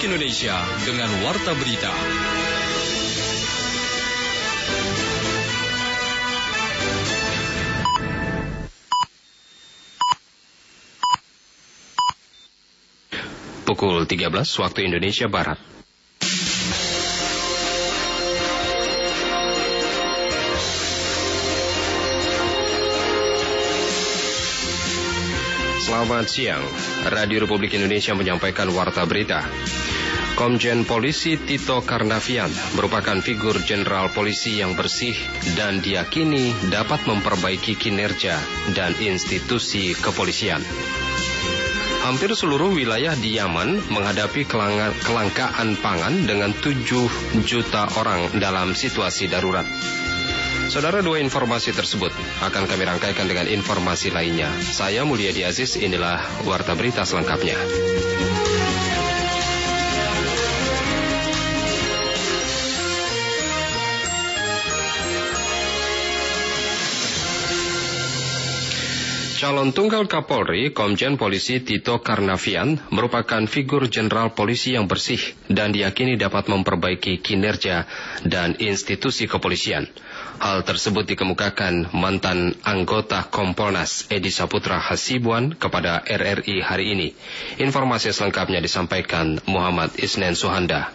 Republik Indonesia dengan Warta Berita. Pukul 13 waktu Indonesia Barat. Selamat siang, Radio Republik Indonesia menyampaikan Warta Berita. Komjen Polisi Tito Karnavian merupakan figur jenderal polisi yang bersih dan diyakini dapat memperbaiki kinerja dan institusi kepolisian. Hampir seluruh wilayah di Yaman menghadapi kelangkaan pangan dengan 7 juta orang dalam situasi darurat. Saudara, dua informasi tersebut akan kami rangkaikan dengan informasi lainnya. Saya Mulyadi Aziz, inilah Warta Berita selengkapnya. Calon tunggal Kapolri, Komjen Polisi Tito Karnavian, merupakan figur jenderal polisi yang bersih dan diyakini dapat memperbaiki kinerja dan institusi kepolisian. Hal tersebut dikemukakan mantan anggota Kompolnas Edi Saputra Hasibuan kepada RRI hari ini. Informasi selengkapnya disampaikan Muhammad Isnen Suhanda.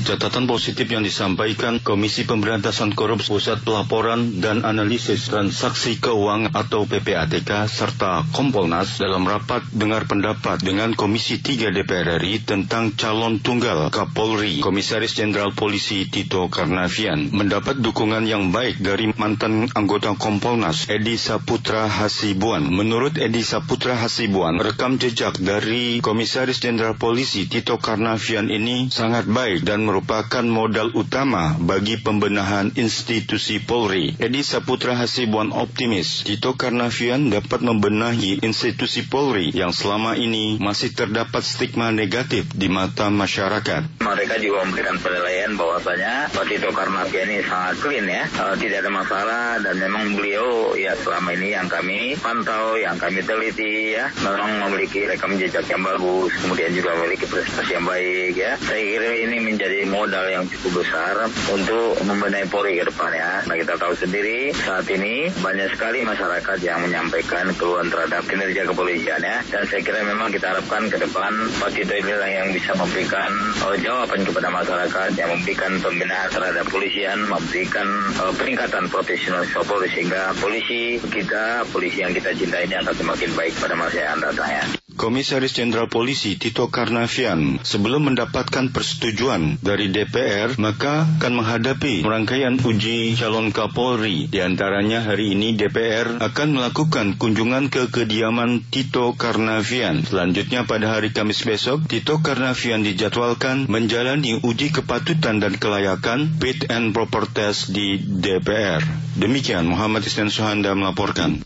Catatan positif yang disampaikan Komisi Pemberantasan Korupsi Pusat Pelaporan dan Analisis Transaksi Keuangan atau PPATK serta Kompolnas dalam rapat dengar pendapat dengan Komisi 3 DPR RI tentang calon tunggal Kapolri. Komisaris Jenderal Polisi Tito Karnavian mendapat dukungan yang baik dari mantan anggota Kompolnas Edi Saputra Hasibuan. Menurut Edi Saputra Hasibuan, rekam jejak dari Komisaris Jenderal Polisi Tito Karnavian ini sangat baik dan merupakan modal utama bagi pembenahan institusi Polri. Edi Saputra Hasibuan optimis Tito Karnavian dapat membenahi institusi Polri yang selama ini masih terdapat stigma negatif di mata masyarakat. Mereka juga memberikan penilaian bahwasanya Pak Tito Karnavian ini sangat clean ya, tidak ada masalah, dan memang beliau ya selama ini yang kami pantau, yang kami teliti ya, memang memiliki rekam jejak yang bagus, kemudian juga memiliki prestasi yang baik ya. Saya kira ini menjadi modal yang cukup besar untuk membenahi Polri ke depannya. Nah, kita tahu sendiri saat ini banyak sekali masyarakat yang menyampaikan keluhan terhadap kinerja kepolisian ya. Dan saya kira memang kita harapkan ke depan Pak Tito inilah yang bisa memberikan jawaban kepada masyarakat, yang memberikan pembinaan terhadap kepolisian, memberikan peningkatan profesionalisme Polri sehingga polisi yang kita cintai ini akan semakin baik pada masa yang datang ya. Komisaris Jenderal Polisi Tito Karnavian sebelum mendapatkan persetujuan dari DPR maka akan menghadapi rangkaian uji calon Kapolri. Di antaranya hari ini DPR akan melakukan kunjungan ke kediaman Tito Karnavian. Selanjutnya pada hari Kamis besok, Tito Karnavian dijadwalkan menjalani uji kepatutan dan kelayakan fit and proper test di DPR. Demikian Muhammad Isnen Suhanda melaporkan.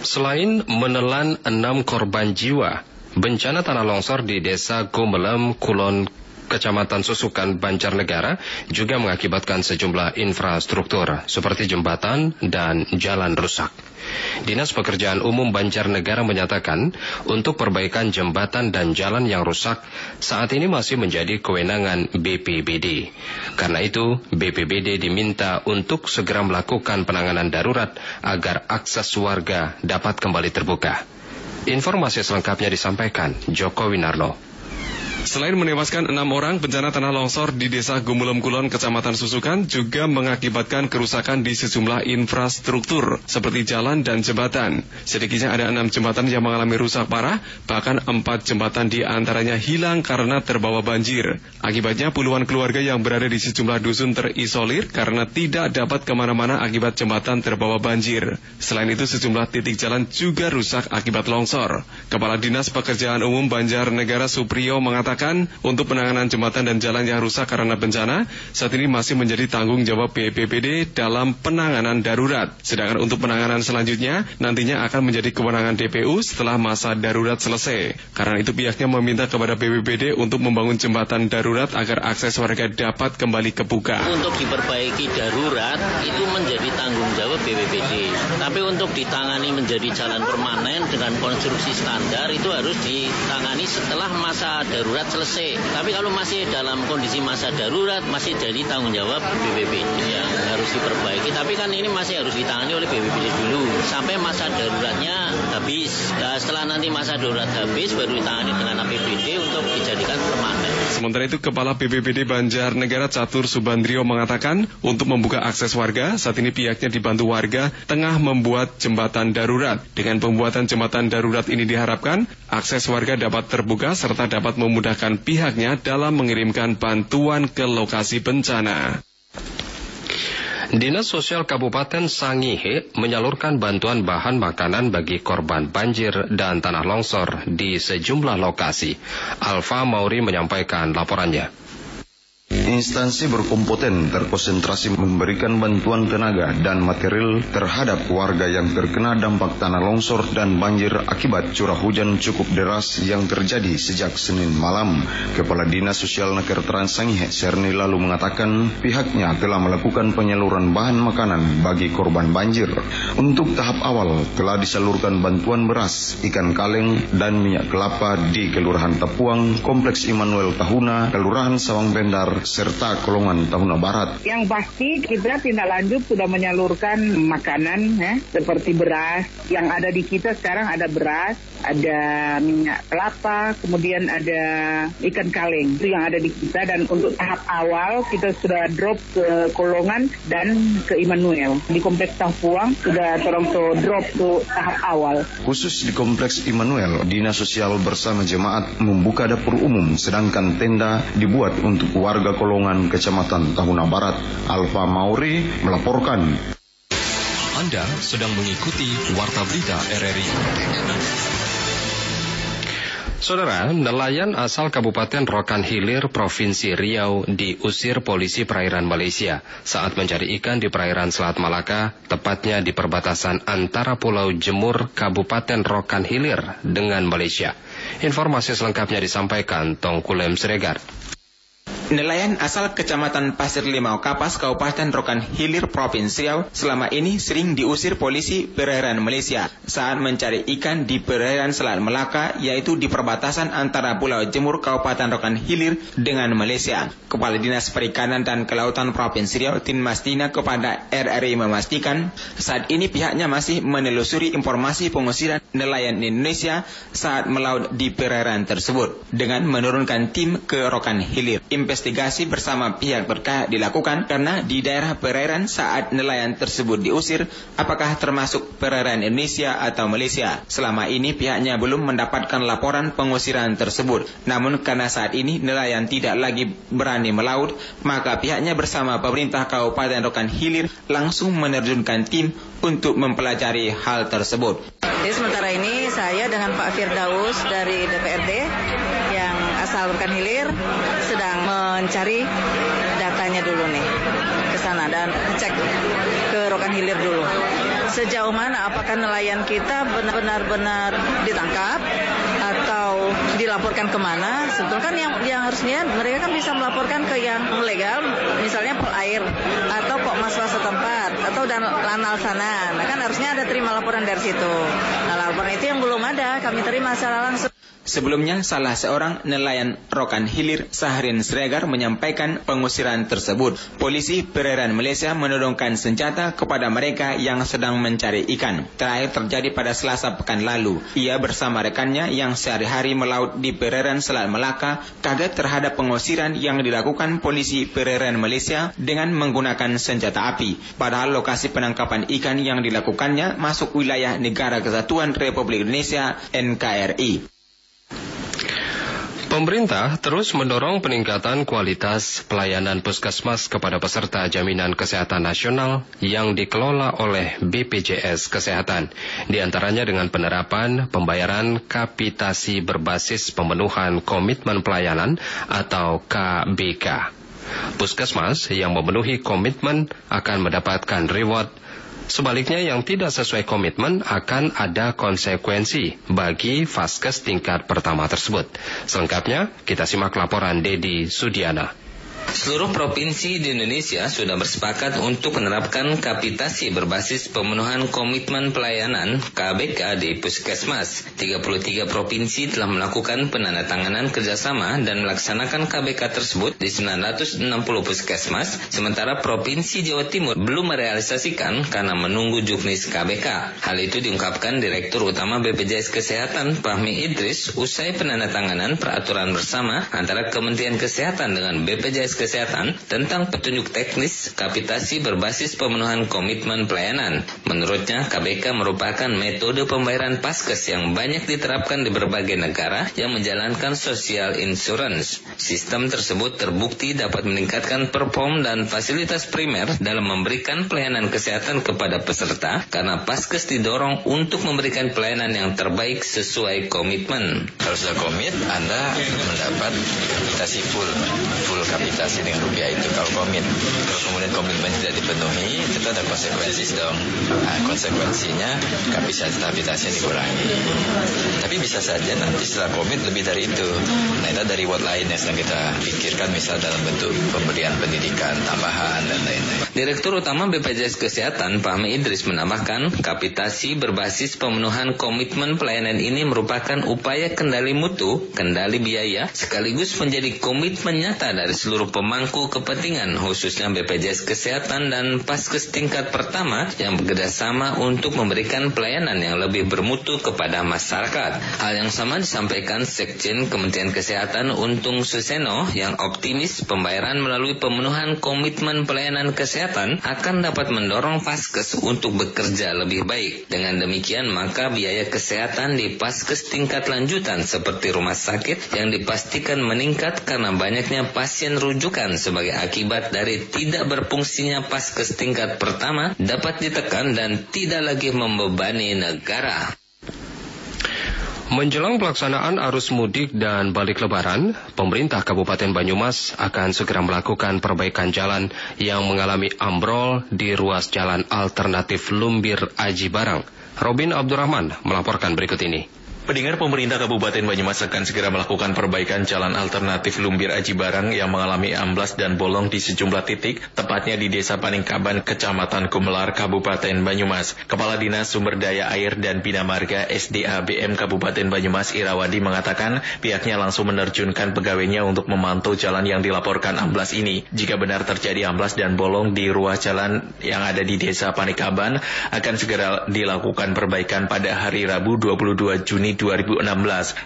Selain menelan 6 korban jiwa, bencana tanah longsor di Desa Gumelem, Kulon, Kecamatan Susukan, Banjarnegara juga mengakibatkan sejumlah infrastruktur seperti jembatan dan jalan rusak. Dinas Pekerjaan Umum Banjarnegara menyatakan untuk perbaikan jembatan dan jalan yang rusak saat ini masih menjadi kewenangan BPBD. Karena itu, BPBD diminta untuk segera melakukan penanganan darurat agar akses warga dapat kembali terbuka. Informasi selengkapnya disampaikan Joko Winarno. Selain menewaskan 6 orang, bencana tanah longsor di Desa Gumelem Kulon, Kecamatan Susukan juga mengakibatkan kerusakan di sejumlah infrastruktur seperti jalan dan jembatan. Sedikitnya ada 6 jembatan yang mengalami rusak parah, bahkan 4 jembatan di antaranya hilang karena terbawa banjir. Akibatnya puluhan keluarga yang berada di sejumlah dusun terisolir karena tidak dapat kemana-mana akibat jembatan terbawa banjir. Selain itu sejumlah titik jalan juga rusak akibat longsor. Kepala Dinas Pekerjaan Umum Banjarnegara Supriyo mengatakan untuk penanganan jembatan dan jalan yang rusak karena bencana, saat ini masih menjadi tanggung jawab BPBD dalam penanganan darurat. Sedangkan untuk penanganan selanjutnya, nantinya akan menjadi kewenangan DPU setelah masa darurat selesai. Karena itu pihaknya meminta kepada BPBD untuk membangun jembatan darurat agar akses warga dapat kembali kebuka. Untuk diperbaiki darurat, itu menjadi tanggung jawab BPBD. Tapi untuk ditangani menjadi jalan permanen dengan konstruksi standar itu harus ditangani setelah masa darurat selesai. Tapi kalau masih dalam kondisi masa darurat masih jadi tanggung jawab BPBD yang harus diperbaiki. Tapi kan ini masih harus ditangani oleh BPBD dulu sampai masa daruratnya habis. Nah, setelah nanti masa darurat habis baru ditangani dengan APBD untuk dijadikan permanen. Sementara itu, Kepala BPBD Banjarnegara Catur Subandrio mengatakan untuk membuka akses warga, saat ini pihaknya dibantu warga tengah membuat jembatan darurat. Dengan pembuatan jembatan darurat ini diharapkan akses warga dapat terbuka serta dapat memudahkan pihaknya dalam mengirimkan bantuan ke lokasi bencana. Dinas Sosial Kabupaten Sangihe menyalurkan bantuan bahan makanan bagi korban banjir dan tanah longsor di sejumlah lokasi. Alfa Mauri menyampaikan laporannya. Instansi berkompeten terkonsentrasi memberikan bantuan tenaga dan material terhadap warga yang terkena dampak tanah longsor dan banjir akibat curah hujan cukup deras yang terjadi sejak Senin malam. Kepala Dinas Sosial Nakertran Sangihe Serni lalu mengatakan pihaknya telah melakukan penyaluran bahan makanan bagi korban banjir. Untuk tahap awal telah disalurkan bantuan beras, ikan kaleng, dan minyak kelapa di Kelurahan Tapuang, Kompleks Immanuel Tahuna, Kelurahan Sawang Bendar, serta Kolongan Tahuna Barat. Yang pasti kita tindak lanjut sudah menyalurkan makanan seperti beras. Yang ada di kita sekarang ada beras, ada minyak kelapa, kemudian ada ikan kaleng. Itu yang ada di kita, dan untuk tahap awal kita sudah drop ke Kolongan dan ke Immanuel. Di Kompleks Tapuang sudah drop ke tahap awal. Khusus di Kompleks Immanuel, Dinas Sosial bersama jemaat membuka dapur umum, sedangkan tenda dibuat untuk warga Kolongan, Kecamatan Tahuna Barat. Alfa Mauri melaporkan. Anda sedang mengikuti Warta Berita RRI. Saudara, nelayan asal Kabupaten Rokan Hilir, Provinsi Riau diusir polisi perairan Malaysia saat mencari ikan di perairan Selat Malaka, tepatnya di perbatasan antara Pulau Jemur, Kabupaten Rokan Hilir dengan Malaysia. Informasi selengkapnya disampaikan Tongkulem Siregar. Nelayan asal Kecamatan Pasir Limau Kapas, Kabupaten Rokan Hilir, Provinsi Riau, selama ini sering diusir polisi perairan Malaysia saat mencari ikan di perairan Selat Melaka, yaitu di perbatasan antara Pulau Jemur, Kabupaten Rokan Hilir dengan Malaysia. Kepala Dinas Perikanan dan Kelautan Provinsi Riau, Tin Mastina, kepada RRI memastikan saat ini pihaknya masih menelusuri informasi pengusiran nelayan Indonesia saat melaut di perairan tersebut dengan menurunkan tim ke Rokan Hilir. Investigasi bersama pihak terkait dilakukan karena di daerah perairan saat nelayan tersebut diusir apakah termasuk perairan Indonesia atau Malaysia. Selama ini pihaknya belum mendapatkan laporan pengusiran tersebut. Namun karena saat ini nelayan tidak lagi berani melaut, maka pihaknya bersama pemerintah Kabupaten Rokan Hilir langsung menerjunkan tim untuk mempelajari hal tersebut. Jadi sementara ini saya dengan Pak Firdaus dari DPRD yang asal Rokan Hilir sedang mencari datanya dulu nih ke sana dan cek ke Rokan Hilir dulu. Sejauh mana apakah nelayan kita benar-benar ditangkap atau dilaporkan kemana? Sebetulnya kan yang harusnya mereka kan bisa melaporkan ke yang legal, misalnya Pol Air atau Pok Maswa setempat atau dan Lanal sana. Nah kan harusnya ada terima laporan dari situ. Nah laporan itu yang belum ada, kami terima secara langsung. Sebelumnya, salah seorang nelayan Rokan Hilir, Sahrin Sregar, menyampaikan pengusiran tersebut. Polisi perairan Malaysia menodongkan senjata kepada mereka yang sedang mencari ikan. Terakhir terjadi pada Selasa pekan lalu. Ia bersama rekannya yang sehari-hari melaut di perairan Selat Melaka kaget terhadap pengusiran yang dilakukan polisi perairan Malaysia dengan menggunakan senjata api. Padahal lokasi penangkapan ikan yang dilakukannya masuk wilayah Negara Kesatuan Republik Indonesia (NKRI). Pemerintah terus mendorong peningkatan kualitas pelayanan puskesmas kepada peserta jaminan kesehatan nasional yang dikelola oleh BPJS Kesehatan, di antaranya dengan penerapan pembayaran kapitasi berbasis pemenuhan komitmen pelayanan atau KBK. Puskesmas yang memenuhi komitmen akan mendapatkan reward. Sebaliknya yang tidak sesuai komitmen akan ada konsekuensi bagi vaskes tingkat pertama tersebut. Selengkapnya kita simak laporan Dedi Sudiana. Seluruh provinsi di Indonesia sudah bersepakat untuk menerapkan kapitasi berbasis pemenuhan komitmen pelayanan KBK di Puskesmas. 33 provinsi telah melakukan penandatanganan kerjasama dan melaksanakan KBK tersebut di 960 puskesmas, sementara Provinsi Jawa Timur belum merealisasikan karena menunggu juknis KBK. Hal itu diungkapkan Direktur Utama BPJS Kesehatan Fahmi Idris usai penandatanganan peraturan bersama antara Kementerian Kesehatan dengan BPJS Kesehatan tentang petunjuk teknis kapitasi berbasis pemenuhan komitmen pelayanan. Menurutnya, KBK merupakan metode pembayaran paskes yang banyak diterapkan di berbagai negara yang menjalankan social insurance. Sistem tersebut terbukti dapat meningkatkan perform dan fasilitas primer dalam memberikan pelayanan kesehatan kepada peserta karena paskes didorong untuk memberikan pelayanan yang terbaik sesuai komitmen. Kalau sudah komit, Anda mendapat kapitasi full kapitasi dengan rupiah itu kalau komit. Kalau kemudian komitmen tidak dipenuhi, itu ada konsekuensi dong. Nah, konsekuensinya kapitasinya dikurangi. Tapi bisa saja nanti setelah komit lebih dari itu. Nah, itu dari reward lain yang sedang kita pikirkan, misal dalam bentuk pemberian pendidikan tambahan dan lain-lain. Direktur Utama BPJS Kesehatan Fahmi Idris menambahkan, kapitasi berbasis pemenuhan komitmen pelayanan ini merupakan upaya kendali mutu, kendali biaya, sekaligus menjadi komitmen nyata dari seluruh pemangku kepentingan, khususnya BPJS Kesehatan dan Paskes tingkat pertama yang bekerjasama untuk memberikan pelayanan yang lebih bermutu kepada masyarakat. Hal yang sama disampaikan Sekjen Kementerian Kesehatan Untung Suseno yang optimis pembayaran melalui pemenuhan komitmen pelayanan kesehatan akan dapat mendorong Paskes untuk bekerja lebih baik. Dengan demikian, maka biaya kesehatan di Paskes tingkat lanjutan seperti rumah sakit yang dipastikan meningkat karena banyaknya pasien rujukan sebagai akibat dari tidak berfungsinya Paskes tingkat pertama dapat ditekan dan tidak lagi membebani negara. Menjelang pelaksanaan arus mudik dan balik lebaran, pemerintah Kabupaten Banyumas akan segera melakukan perbaikan jalan yang mengalami ambrol di ruas jalan alternatif Lumbir Aji Barang. Robin Abdurrahman melaporkan berikut ini. Pendengar, pemerintah Kabupaten Banyumas akan segera melakukan perbaikan jalan alternatif Lumbir Aji Barang yang mengalami amblas dan bolong di sejumlah titik, tepatnya di Desa Paningkaban, Kecamatan Gumelar, Kabupaten Banyumas. Kepala Dinas Sumber Daya Air dan Bina Marga SDA-BM Kabupaten Banyumas Irawadi mengatakan pihaknya langsung menerjunkan pegawainya untuk memantau jalan yang dilaporkan amblas ini. Jika benar terjadi amblas dan bolong di ruas jalan yang ada di Desa Paningkaban, akan segera dilakukan perbaikan pada hari Rabu 22 Juni 2016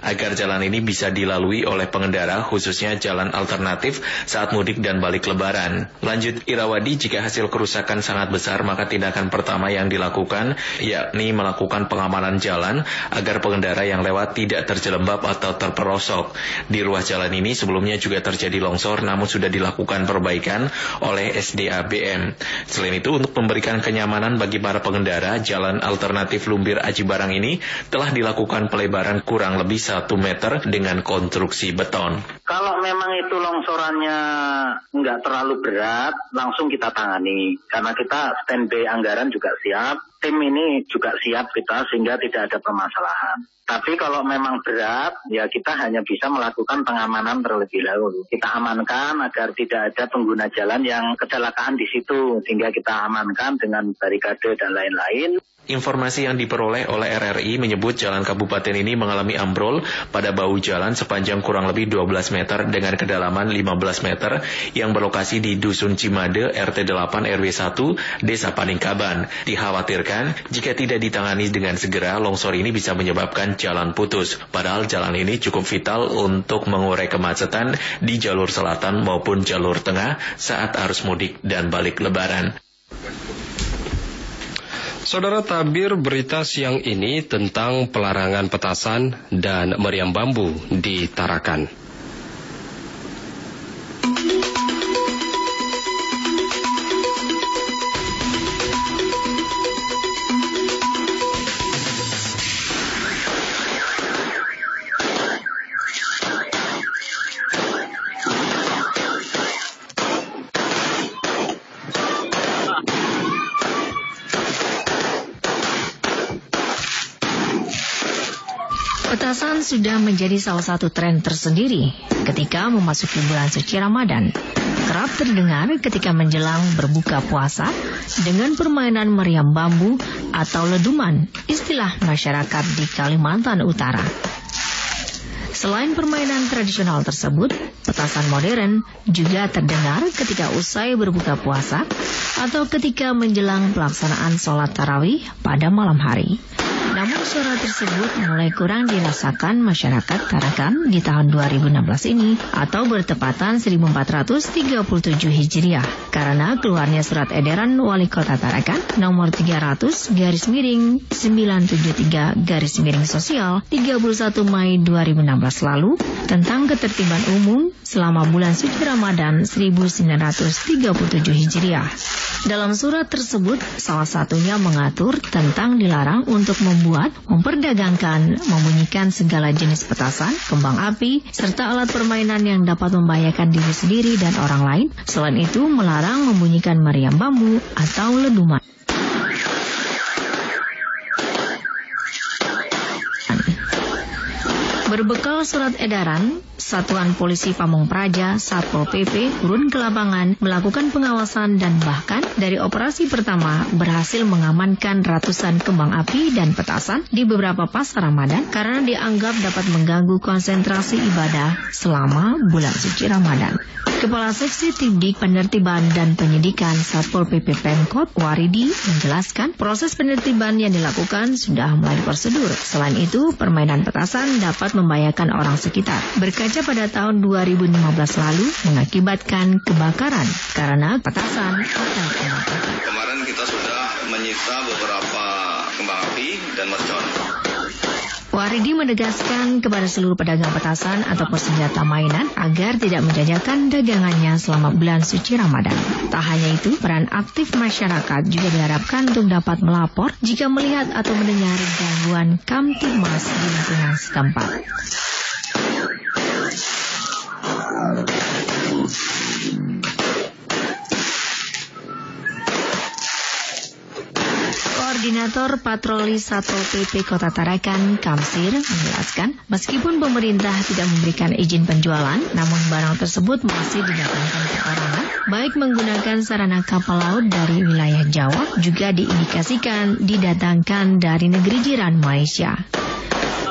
agar jalan ini bisa dilalui oleh pengendara, khususnya jalan alternatif saat mudik dan balik lebaran. Lanjut Irawadi, jika hasil kerusakan sangat besar, maka tindakan pertama yang dilakukan yakni melakukan pengamanan jalan agar pengendara yang lewat tidak terjelembab atau terperosok. Di ruas jalan ini sebelumnya juga terjadi longsor, namun sudah dilakukan perbaikan oleh SDA-BM. Selain itu, untuk memberikan kenyamanan bagi para pengendara, jalan alternatif Lumbir Aji Barang ini telah dilakukan pelebaran kurang lebih 1 meter dengan konstruksi beton. Kalau memang itu longsorannya nggak terlalu berat, langsung kita tangani. Karena kita standby anggaran juga siap, tim ini juga siap kita sehingga tidak ada permasalahan. Tapi kalau memang berat, ya kita hanya bisa melakukan pengamanan terlebih dahulu. Kita amankan agar tidak ada pengguna jalan yang kecelakaan di situ, sehingga kita amankan dengan barikade dan lain-lain. Informasi yang diperoleh oleh RRI menyebut jalan kabupaten ini mengalami ambrol pada bahu jalan sepanjang kurang lebih 12 meter dengan kedalaman 15 meter yang berlokasi di Dusun Cimade, RT 8 RW 1, Desa Paningkaban. Dikhawatirkan jika tidak ditangani dengan segera, longsor ini bisa menyebabkan jalan putus. Padahal jalan ini cukup vital untuk mengurai kemacetan di jalur selatan maupun jalur tengah saat arus mudik dan balik lebaran. Saudara, tabir berita siang ini tentang pelarangan petasan dan meriam bambu di Tarakan. Petasan sudah menjadi salah satu tren tersendiri ketika memasuki bulan suci Ramadan. Kerap terdengar ketika menjelang berbuka puasa dengan permainan meriam bambu atau leduman, istilah masyarakat di Kalimantan Utara. Selain permainan tradisional tersebut, petasan modern juga terdengar ketika usai berbuka puasa atau ketika menjelang pelaksanaan sholat tarawih pada malam hari. Namun suara tersebut mulai kurang dirasakan masyarakat Tarakan di tahun 2016 ini atau bertepatan 1437 Hijriah karena keluarnya surat edaran Wali Kota Tarakan nomor 300/973/sosial 31 Mei 2016 lalu tentang ketertiban umum selama bulan suci Ramadan 1937 Hijriah. Dalam surat tersebut, salah satunya mengatur tentang dilarang untuk membuat, memperdagangkan, membunyikan segala jenis petasan, kembang api, serta alat permainan yang dapat membahayakan diri sendiri dan orang lain. Selain itu, melarang membunyikan meriam bambu atau leduman. Berbekal surat edaran, Satuan Polisi Pamung Praja, Satpol PP, turun ke lapangan, melakukan pengawasan dan bahkan dari operasi pertama berhasil mengamankan ratusan kembang api dan petasan di beberapa pasar Ramadan karena dianggap dapat mengganggu konsentrasi ibadah selama bulan suci Ramadan. Kepala Seksi Tipdik Penertiban dan Penyidikan Satpol PP Pemkot, Waridi, menjelaskan proses penertiban yang dilakukan sudah melalui prosedur. Selain itu, permainan petasan dapat membahayakan orang sekitar. Berkaca pada tahun 2015 lalu mengakibatkan kebakaran karena petasan atau kembang api. Kemarin kita sudah menyita beberapa kembang api dan mercon. Waridi menegaskan kepada seluruh pedagang petasan atau senjata mainan agar tidak menjajakan dagangannya selama bulan suci Ramadan. Tak hanya itu, peran aktif masyarakat juga diharapkan untuk dapat melapor jika melihat atau mendengar gangguan Kamtibmas di lingkungan setempat. Koordinator Patroli Satpol PP Kota Tarakan, Kamsir, menjelaskan, meskipun pemerintah tidak memberikan izin penjualan, namun barang tersebut masih didatangkan perorangan, baik menggunakan sarana kapal laut dari wilayah Jawa, juga diindikasikan didatangkan dari negeri jiran Malaysia.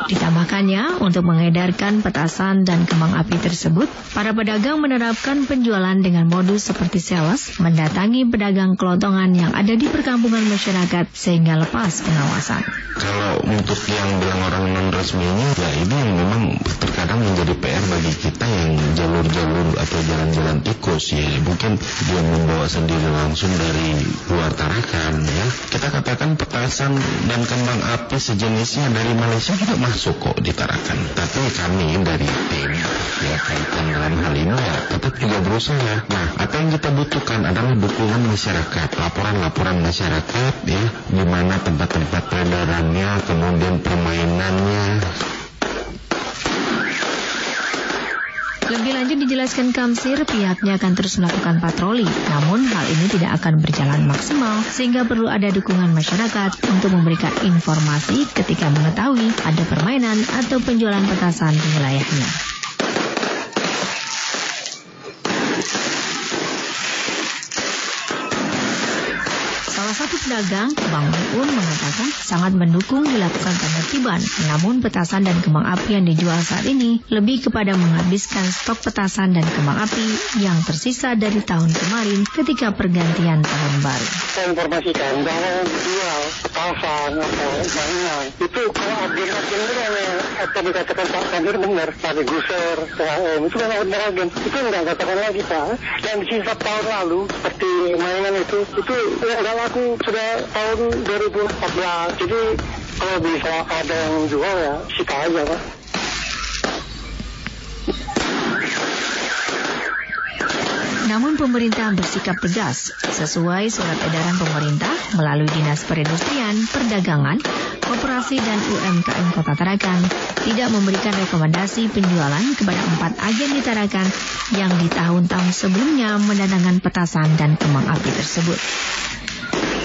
Ditambahkannya, untuk mengedarkan petasan dan kembang api tersebut, para pedagang menerapkan penjualan dengan modus seperti sales, mendatangi pedagang kelontongan yang ada di perkampungan masyarakat sehingga lepas pengawasan. Kalau untuk yang bilang orang non-resmi ini, ya ini yang memang terkadang menjadi PR bagi kita yang jalur-jalur atau jalan-jalan tikus ya. Mungkin dia membawa sendiri langsung dari luar Tarakan ya. Kita katakan petasan dan kembang api sejenisnya dari Malaysia juga masuk kok di Tarakan. Tapi kami dari tim ya kaitan dalam hal ini ya tetap juga berusaha. Nah, apa yang kita butuhkan adalah dukungan masyarakat, laporan-laporan masyarakat ya, di mana tempat-tempat peredarannya, kemudian permainannya. Lebih lanjut dijelaskan Kamsir, pihaknya akan terus melakukan patroli. Namun hal ini tidak akan berjalan maksimal sehingga perlu ada dukungan masyarakat untuk memberikan informasi ketika mengetahui ada permainan atau penjualan petasan di wilayahnya. Salah satu pedagang, Bang Miun, mengatakan sangat mendukung dilakukan penertiban. Namun petasan dan kembang api yang dijual saat ini lebih kepada menghabiskan stok petasan dan kembang api yang tersisa dari tahun kemarin ketika pergantian tahun baru. Saya informasikan bahwa jual petasan atau mainan itu kalau agen-agen itu yang dikatakan Pak Kandir benar, Pak Guser, PHM itu kan agen itu nggak katakan lagi Pak. Yang sisa tahun lalu seperti mainan itu nggak laku sudah tahun 2014. Jadi kalau bisa ada yang jual ya sita aja Pak. Namun pemerintah bersikap tegas sesuai surat edaran pemerintah melalui Dinas Perindustrian, Perdagangan, Koperasi dan UMKM Kota Tarakan tidak memberikan rekomendasi penjualan kepada 4 agen di Tarakan yang di tahun-tahun sebelumnya mendatangkan petasan dan kembang api tersebut.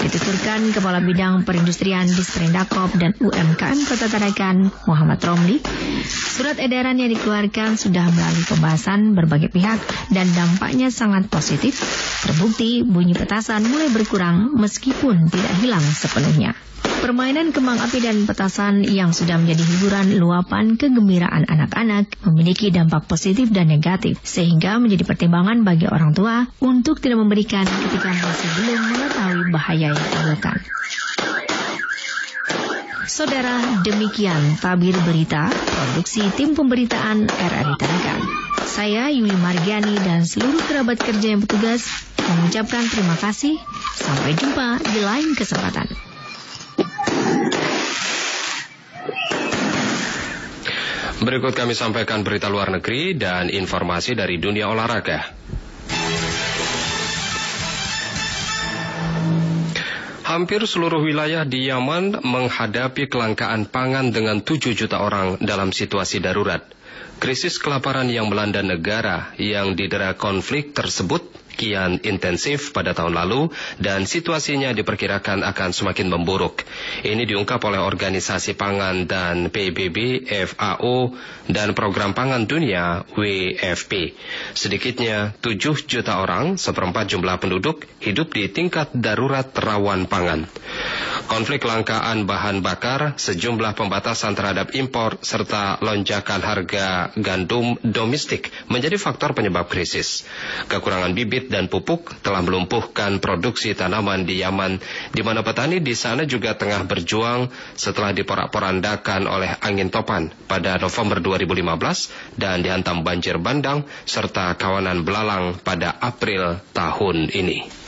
Dituturkan Kepala Bidang Perindustrian Disperindakob dan UMKM Kota Tarakan, Muhammad Romli, surat edaran yang dikeluarkan sudah melalui pembahasan berbagai pihak dan dampaknya sangat positif. Terbukti bunyi petasan mulai berkurang meskipun tidak hilang sepenuhnya. Permainan kembang api dan petasan yang sudah menjadi hiburan luapan kegembiraan anak-anak memiliki dampak positif dan negatif, sehingga menjadi pertimbangan bagi orang tua untuk tidak memberikan ketika masih belum mengetahui bahaya yang ditimbulkan. Saudara, demikian tabir berita produksi tim pemberitaan RRI Tarakan. Saya Yuli Margiani dan seluruh kerabat kerja yang bertugas mengucapkan terima kasih. Sampai jumpa di lain kesempatan. Berikut kami sampaikan berita luar negeri dan informasi dari dunia olahraga. Hampir seluruh wilayah di Yaman menghadapi kelangkaan pangan dengan 7 juta orang dalam situasi darurat. Krisis kelaparan yang melanda negara yang didera konflik tersebut kian intensif pada tahun lalu dan situasinya diperkirakan akan semakin memburuk. Ini diungkap oleh Organisasi Pangan dan PBB, FAO, dan Program Pangan Dunia, WFP. Sedikitnya 7 juta orang, seperempat jumlah penduduk, hidup di tingkat darurat rawan pangan. Konflik kelangkaan bahan bakar, sejumlah pembatasan terhadap impor, serta lonjakan harga gandum domestik menjadi faktor penyebab krisis. Kekurangan bibit dan pupuk telah melumpuhkan produksi tanaman di Yaman, di mana petani di sana juga tengah berjuang setelah diporak-porandakan oleh angin topan pada November 2015 dan dihantam banjir bandang serta kawanan belalang pada April tahun ini.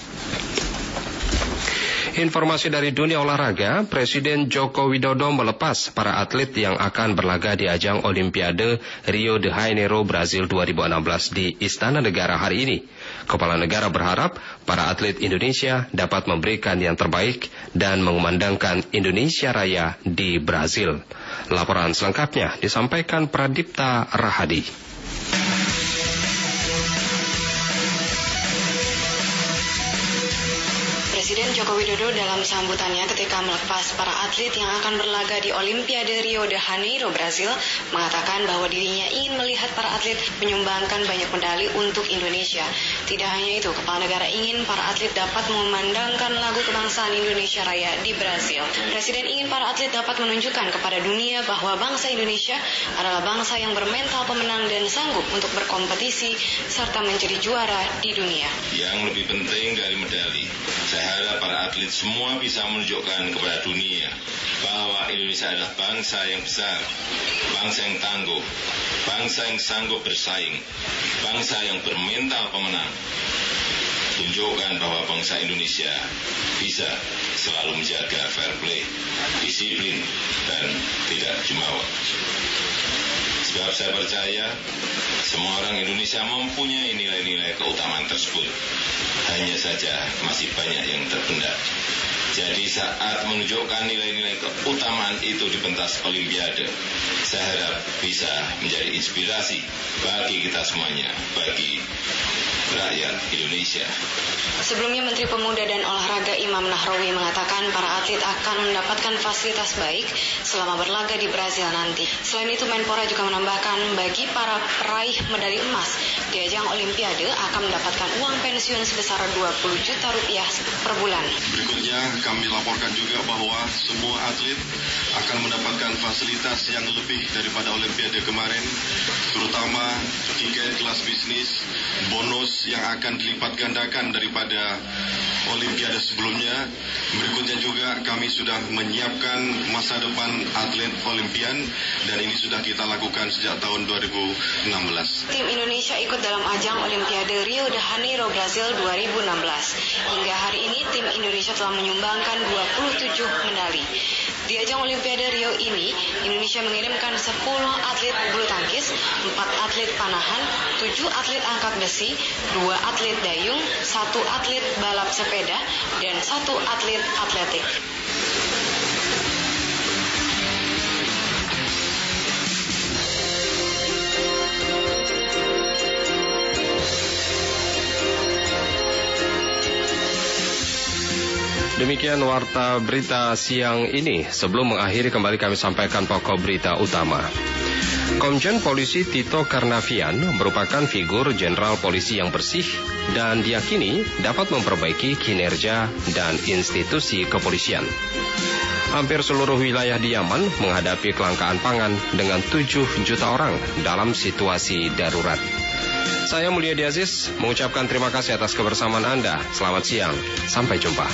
Informasi dari dunia olahraga, Presiden Joko Widodo melepas para atlet yang akan berlaga di ajang Olimpiade Rio de Janeiro, Brazil 2016 di Istana Negara hari ini. Kepala negara berharap para atlet Indonesia dapat memberikan yang terbaik dan mengumandangkan Indonesia Raya di Brazil. Laporan selengkapnya disampaikan Pradipta Rahadi. Presiden Joko Widodo dalam sambutannya ketika melepas para atlet yang akan berlaga di Olimpiade Rio de Janeiro, Brazil, mengatakan bahwa dirinya ingin melihat para atlet menyumbangkan banyak medali untuk Indonesia. Tidak hanya itu, kepala negara ingin para atlet dapat memandangkan lagu kebangsaan Indonesia Raya di Brazil. Presiden ingin para atlet dapat menunjukkan kepada dunia bahwa bangsa Indonesia adalah bangsa yang bermental pemenang dan sanggup untuk berkompetisi serta menjadi juara di dunia. Yang lebih penting dari medali, saya harap para atlet semua bisa menunjukkan kepada dunia bahwa Indonesia adalah bangsa yang besar, bangsa yang tangguh, bangsa yang sanggup bersaing, bangsa yang bermental pemenang. Tunjukkan bahwa bangsa Indonesia bisa selalu menjaga fair play, disiplin, dan tidak jumawa. Sebab saya percaya semua orang Indonesia mempunyai nilai-nilai keutamaan tersebut. Hanya saja masih banyak yang terpendam. Jadi saat menunjukkan nilai-nilai keutamaan itu di pentas Olimpiade, saya harap bisa menjadi inspirasi bagi kita semuanya, bagi rakyat Indonesia. Sebelumnya Menteri Pemuda dan Olahraga Imam Nahrawi mengatakan para atlet akan mendapatkan fasilitas baik selama berlaga di Brazil nanti. Selain itu Menpora juga menambahkan bagi para peraih medali emas di ajang Olimpiade akan mendapatkan uang pensiun sebesar 20 juta rupiah per bulan. Berikutnya kami laporkan juga bahwa semua atlet akan mendapatkan fasilitas yang lebih daripada Olimpiade kemarin, terutama tiket kelas bisnis, bonus yang akan dilipat gandakan daripada Olimpiade sebelumnya. Berikutnya juga kami sudah menyiapkan masa depan atlet Olimpian dan ini sudah kita lakukan sejak tahun 2016. Tim Indonesia ikut dalam ajang Olimpiade Rio de Janeiro, Brazil 2016. Hingga hari ini tim Indonesia telah menyumbangkan 27 medali. Di ajang Olimpiade Rio ini, Indonesia mengirimkan 10 atlet bulu tangkis, 4 atlet panahan, 7 atlet angkat besi, 2 atlet dayung, 1 atlet balap sepeda, dan 1 atlet atletik. Demikian Warta Berita siang ini. Sebelum mengakhiri, kembali kami sampaikan pokok berita utama. Komjen Polisi Tito Karnavian merupakan figur jenderal polisi yang bersih dan diyakini dapat memperbaiki kinerja dan institusi kepolisian. Hampir seluruh wilayah di Yaman menghadapi kelangkaan pangan dengan 7 juta orang dalam situasi darurat. Saya Mulyadi Aziz mengucapkan terima kasih atas kebersamaan Anda. Selamat siang, sampai jumpa.